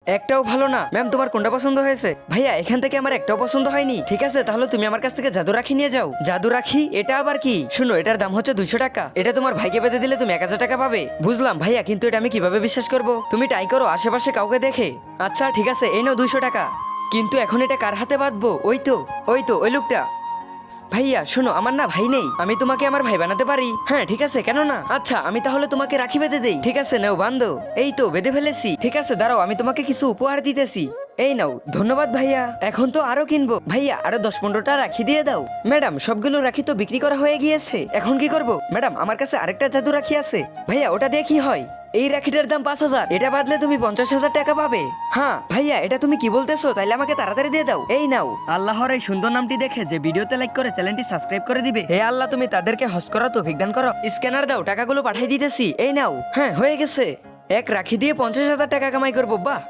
একটাও ভালো না। ম্যাম তোমার কোনটা পছন্দ হয়েছে? ভাইয়া এখান থেকে আমার একটাও পছন্দ হয়নি। ঠিক আছে তাহলে তুমি আমার কাছ থেকে জাদু রাখি নিয়ে যাও। জাদু রাখি? এটা আবার কি? শুনো, এটার দাম হচ্ছে 200 টাকা। এটা তোমার ভাইকে বেঁধে দিলে তুমি 1000 টাকা পাবে। বুঝলাম ভাইয়া, কিন্তু এটা আমি কিভাবে বিশ্বাস করব? তুমি ট্রাই করো আশেপাশে কাউকে দেখে। আচ্ছা ঠিক আছে, এই নাও 200 টাকা। কিন্তু এখন এটা কার হাতে বাঁধবো? ওই তো ওই লোকটা। ভাইয়া শোনো, আমার না ভাই নেই, আমি তোমাকে আমার ভাই বানাতে পারি। হ্যাঁ ঠিক আছে, কেন না। আচ্ছা আমি তাহলে তোমাকে রাখি বেঁধে দেই। ঠিক আছে নাও বান্ধো। এই তো বেঁধে ফেলেছি। ঠিক আছে দাঁড়াও, আমি তোমাকে কিছু উপহার দিতেছি। এই নাও। ধন্যবাদ ভাইয়া। এখন তো আরো কিনবো। ভাইয়া আরো 10-15টা রাখি দিয়ে দাও। ম্যাডাম সবগুলো রাখি তো বিক্রি করা হয়ে গিয়েছে, এখন কি করব? ম্যাডাম আমার কাছে আরেকটা জাদু রাখি আছে। ভাইয়া ওটা দিয়ে কি হয়? এই রাখিটার দাম 5000। এটা বাদলে তুমি 50,000 টাকা পাবে। হ্যাঁ ভাইয়া, এটা তুমি কি বলতেছো? তাইলে আমাকে তাড়াতাড়ি দিয়ে দাও। এই নাও। আল্লাহর এই সুন্দর নামটি দেখে যে ভিডিওতে লাইক করে চ্যানেলটি সাবস্ক্রাইব করে দিবে, হে আল্লাহ তুমি তাদেরকে হজ করা তৌফিক দান করো। স্ক্যানার দাও, টাকাগুলো পাঠিয়ে দিতেছি। এই নাও। হ্যাঁ হয়ে গেছে। এক রাখি দিয়ে 50,000 টাকা কামাই করবো, বাহ।